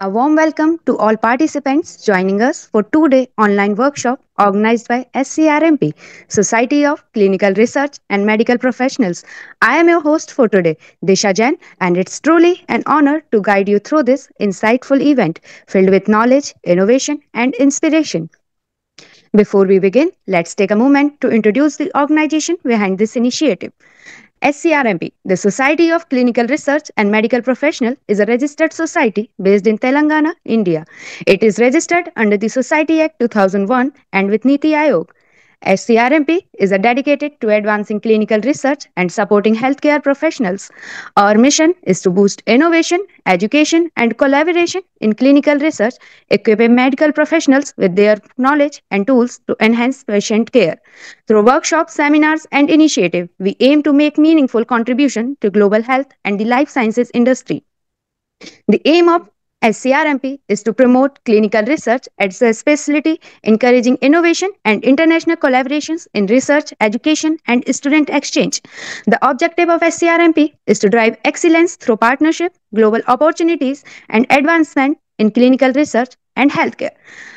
A warm welcome to all participants joining us for two-day online workshop organized by SCRMP, Society of Clinical Research and Medical Professionals. I am your host for today, Disha Jain, and it's truly an honor to guide you through this insightful event filled with knowledge, innovation, and inspiration. Before we begin, let's take a moment to introduce the organization behind this initiative. SCRMP, the Society of Clinical Research and Medical Professional, is a registered society based in Telangana, India. It is registered under the Society Act 2001 and with Niti Aayog. SCRMP is a dedicated to advancing clinical research and supporting healthcare professionals. Our mission is to boost innovation, education, and collaboration in clinical research, equipping medical professionals with their knowledge and tools to enhance patient care. Through workshops, seminars, and initiatives, we aim to make meaningful contribution to global health and the life sciences industry. The aim of SCRMP is to promote clinical research as a specialty, encouraging innovation and international collaborations in research, education, and student exchange. The objective of SCRMP is to drive excellence through partnership, global opportunities, and advancement in clinical research and healthcare.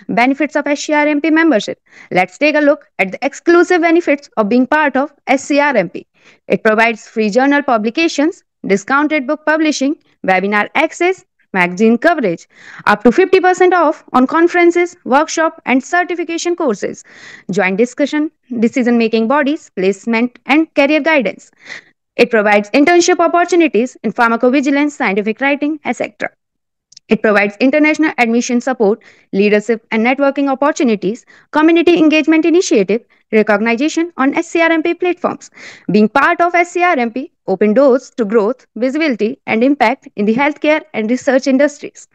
Benefits of SCRMP membership. Let's take a look at the exclusive benefits of being part of SCRMP. It provides free journal publications, discounted book publishing, webinar access, magazine coverage, up to 50% off on conferences, workshop, and certification courses, joint discussion, decision-making bodies, placement, and career guidance. It provides internship opportunities in pharmacovigilance, scientific writing, etc. It provides international admission support, leadership and networking opportunities, community engagement initiative, recognition on SCRMP platforms. Being part of SCRMP open doors to growth, visibility, and impact in the healthcare and research industries.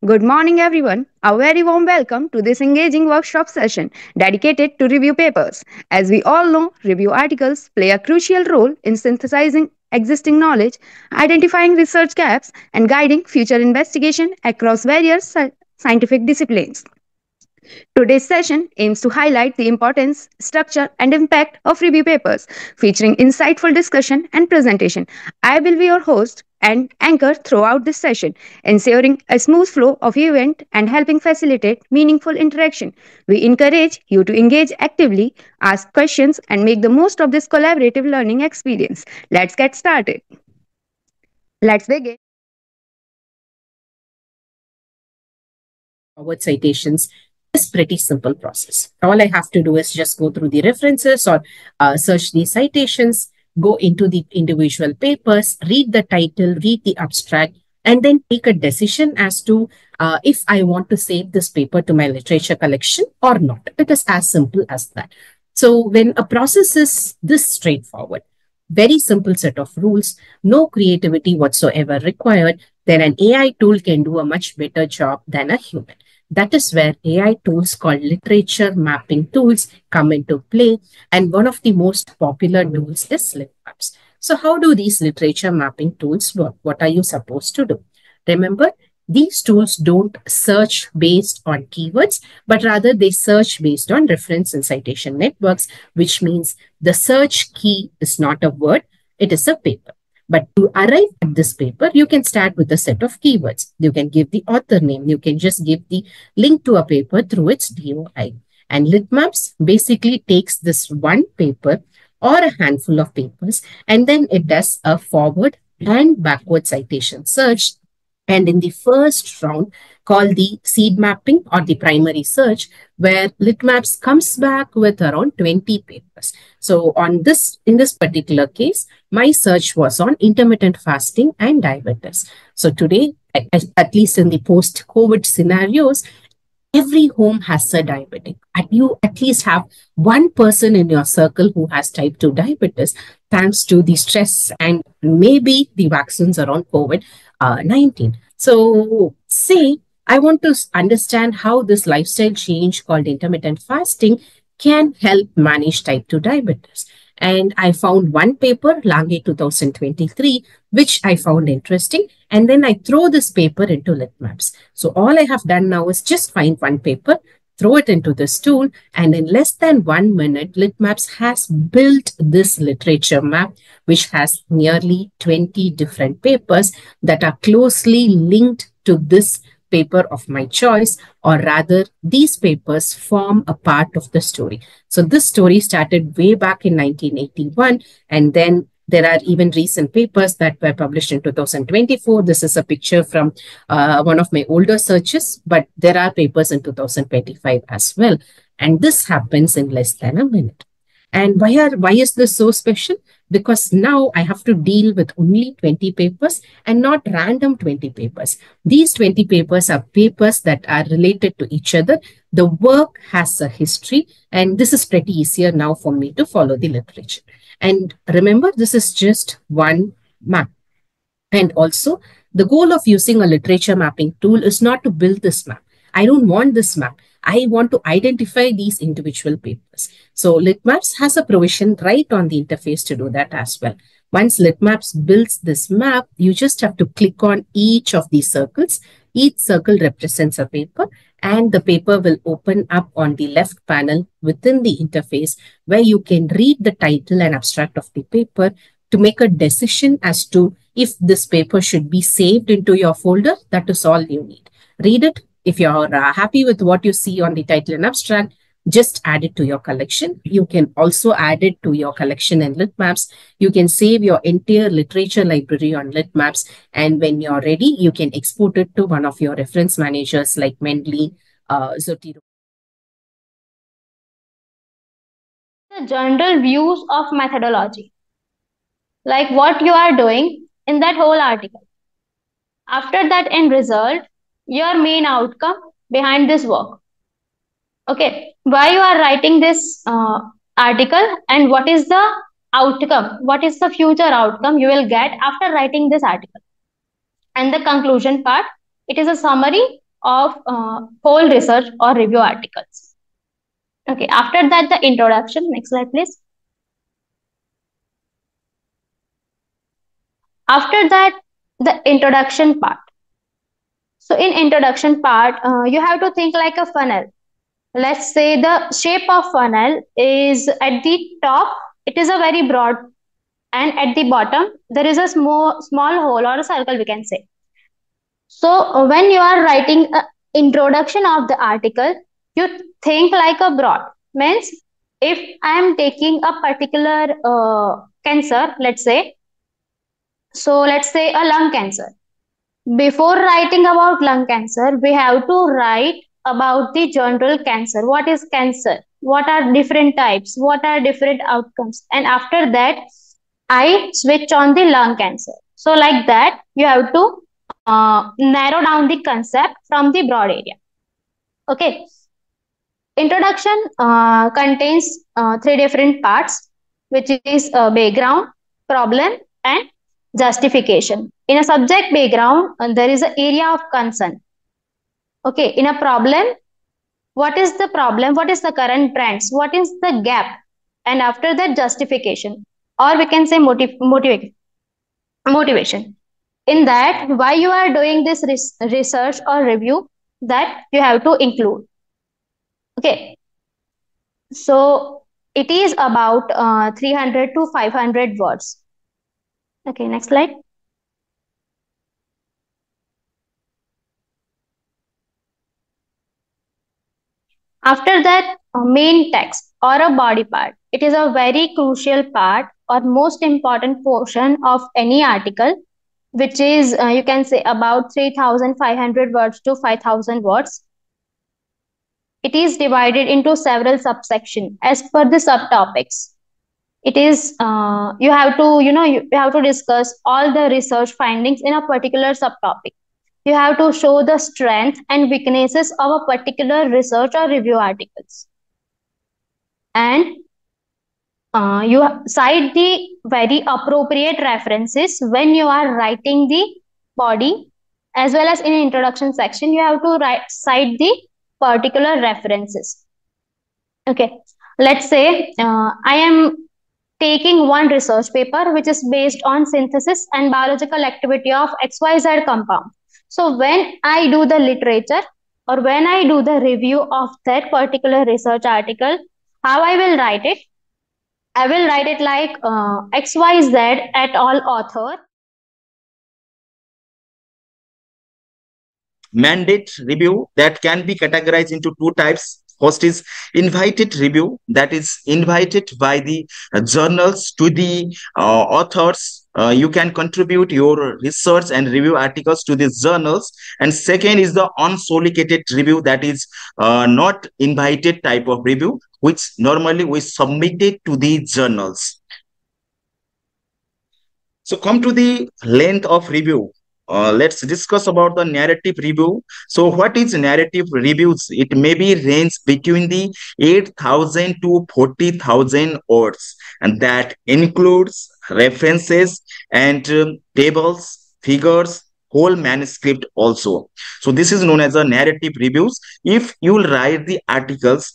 Good morning, everyone. A very warm welcome to this engaging workshop session dedicated to review papers. As we all know, review articles play a crucial role in synthesizing existing knowledge, identifying research gaps, and guiding future investigation across various scientific disciplines. Today's session aims to highlight the importance, structure, and impact of review papers, featuring insightful discussion and presentation. I will be your host and anchor throughout this session, ensuring a smooth flow of event and helping facilitate meaningful interaction. We encourage you to engage actively, ask questions, and make the most of this collaborative learning experience. Let's get started. Let's begin. Forward citations is pretty simple process. All I have to do is just go through the references or search the citations, go into the individual papers, read the title, read the abstract, and then take a decision as to if I want to save this paper to my literature collection or not. It is as simple as that. So when a process is this straightforward, very simple set of rules, no creativity whatsoever required, then an AI tool can do a much better job than a human. That is where AI tools called literature mapping tools come into play. And one of the most popular tools is LitMaps. So how do these literature mapping tools work? What are you supposed to do? Remember, these tools don't search based on keywords, but rather they search based on reference and citation networks, which means the search key is not a word, it is a paper. But to arrive at this paper, you can start with a set of keywords. You can give the author name. You can just give the link to a paper through its DOI. And LitMaps basically takes this one paper or a handful of papers, and then it does a forward and backward citation search. And in the first round, called the seed mapping or the primary search, where LitMaps comes back with around 20 papers. So in this particular case, my search was on intermittent fasting and diabetes. So today, at least in the post-COVID scenarios, every home has a diabetic. And you at least have one person in your circle who has type 2 diabetes, thanks to the stress and maybe the vaccines around COVID-19. So say I want to understand how this lifestyle change called intermittent fasting can help manage type 2 diabetes. And I found one paper, Lange 2023, which I found interesting. And then I throw this paper into LitMaps. So all I have done now is just find one paper, throw it into this tool, and in less than 1 minute, LitMaps has built this literature map, which has nearly 20 different papers that are closely linked to this paper of my choice, or rather, these papers form a part of the story. So this story started way back in 1981, and then there are even recent papers that were published in 2024. This is a picture from one of my older searches, but there are papers in 2025 as well. And this happens in less than a minute. And why is this so special? Because now I have to deal with only 20 papers and not random 20 papers. These 20 papers are papers that are related to each other. The work has a history, and this is pretty easier now for me to follow the literature. And remember, this is just one map. And also, the goal of using a literature mapping tool is not to build this map. I don't want this map. I want to identify these individual papers. So Litmaps has a provision right on the interface to do that as well. Once Litmaps builds this map, you just have to click on each of these circles. Each circle represents a paper, and the paper will open up on the left panel within the interface, where you can read the title and abstract of the paper to make a decision as to if this paper should be saved into your folder. That is all you need. Read it. If you're happy with what you see on the title and abstract, just add it to your collection. You can also add it to your collection in Litmaps. You can save your entire literature library on Litmaps. And when you're ready, you can export it to one of your reference managers like Mendeley, Zotero. The general views of methodology, like what you are doing in that whole article. After that end result, your main outcome behind this work. Okay, why you are writing this article and what is the outcome? What is the future outcome you will get after writing this article? And the conclusion part, it is a summary of whole research or review articles. Okay, after that, the introduction. Next slide, please. After that, the introduction part. So in introduction part, you have to think like a funnel. Let's say the shape of funnel is at the top, it is a very broad, and at the bottom, there is a small hole or a circle, we can say. So when you are writing an introduction of the article, you think like a broad. Means if I am taking a particular cancer, let's say a lung cancer. Before writing about lung cancer, we have to write about the general cancer. What is cancer? What are different types? What are different outcomes? And after that, I switch on the lung cancer. So like that, you have to narrow down the concept from the broad area. Okay. Introduction contains three different parts, which is background, problem, and justification. In a subject background, there is an area of concern. Okay, in a problem, what is the problem? What is the current trends? What is the gap? And after that, justification, or we can say motivation. In that, why you are doing this research or review, that you have to include. Okay, so it is about 300 to 500 words. Okay, next slide. After that, main text or a body part. It is a very crucial part or most important portion of any article, which is, you can say, about 3,500 words to 5,000 words. It is divided into several subsections as per the subtopics. It is, you have to discuss all the research findings in a particular subtopic. You have to show the strength and weaknesses of a particular research or review articles. And you cite the very appropriate references when you are writing the body, as well as in introduction section, you have to cite the particular references. Okay, let's say I am taking one research paper which is based on synthesis and biological activity of XYZ compound. So when I do the literature or when I do the review of that particular research article, how I will write it? I will write it like XYZ et al. Author mandate review that can be categorized into two types. First is invited review, that is invited by the journals to the authors. You can contribute your research and review articles to these journals. And second is the unsolicited review, that is not invited type of review, which normally we submitted to the journals. So come to the length of review. Let's discuss about the narrative review. So what is narrative reviews? It may be range between the 8,000 to 40,000 words, and that includes references and tables, figures, whole manuscript also. So this is known as a narrative reviews. If you will write the articles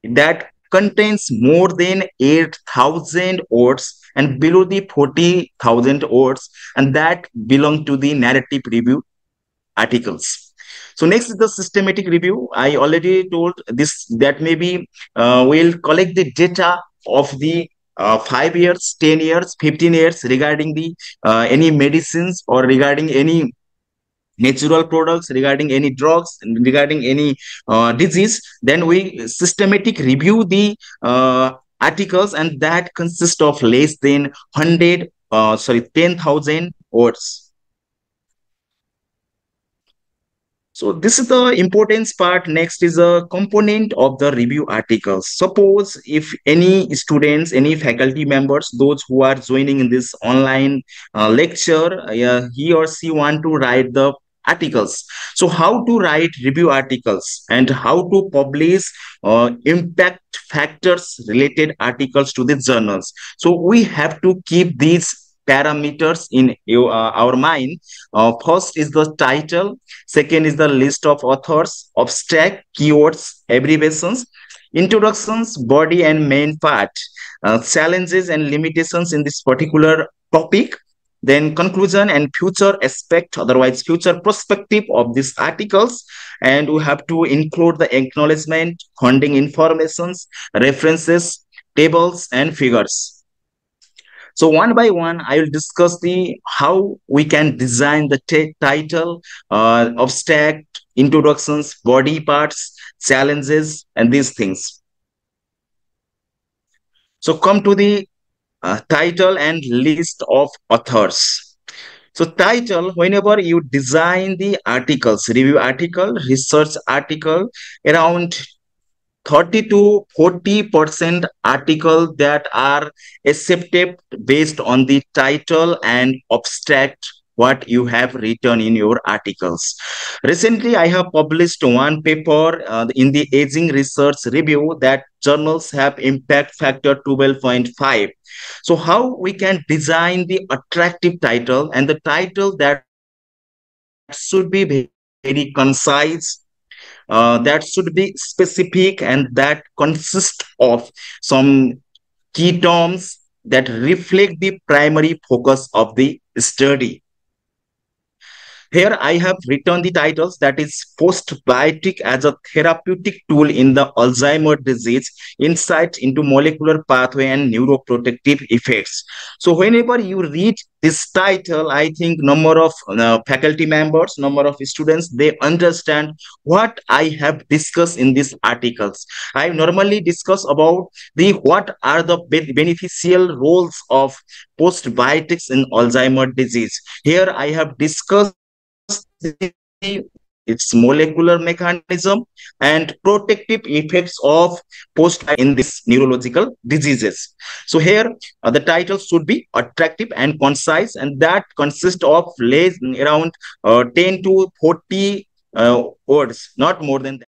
that contains more than 8,000 words and below the 40,000 words, and that belong to the narrative review articles. So next is the systematic review. I already told this that maybe we'll collect the data of the 5 years, 10 years, 15 years regarding the any medicines or regarding any natural products, regarding any drugs, regarding any disease. Then we systematic review the articles, and that consists of less than 10,000 words. So this is the importance part. Next is a component of the review articles. Suppose if any students, any faculty members, those who are joining in this online lecture, he or she want to write the articles. So how to write review articles and how to publish impact factors related articles to the journals. So we have to keep these parameters in our mind. First is the title. Second is the list of authors, abstract, keywords, abbreviations, introductions, body and main part, challenges and limitations in this particular topic, then conclusion and future aspect, otherwise future perspective of these articles. And we have to include the acknowledgement, funding informations, references, tables and figures. So one by one, I will discuss the how we can design the title, abstract, introductions, body parts, challenges, and these things. So come to the title and list of authors. So title, whenever you design the articles, review article, research article, around 30 to 40% article that are accepted based on the title and abstract what you have written in your articles. Recently, I have published one paper in the Aging Research Review that journals have impact factor 12.5. So how we can design the attractive title, and the title that should be very concise, that should be specific, and that consists of some key terms that reflect the primary focus of the study. Here I have written the titles, that is postbiotic as a therapeutic tool in the Alzheimer's disease, insight into molecular pathway and neuroprotective effects. So whenever you read this title, I think number of faculty members, number of students, they understand what I have discussed in these articles. I normally discuss about the what are the beneficial roles of postbiotics in Alzheimer's disease. Here I have discussed its molecular mechanism and protective effects of postbiotics in these neurological diseases. So here the title should be attractive and concise, and that consists of less around 10 to 40 words, not more than that.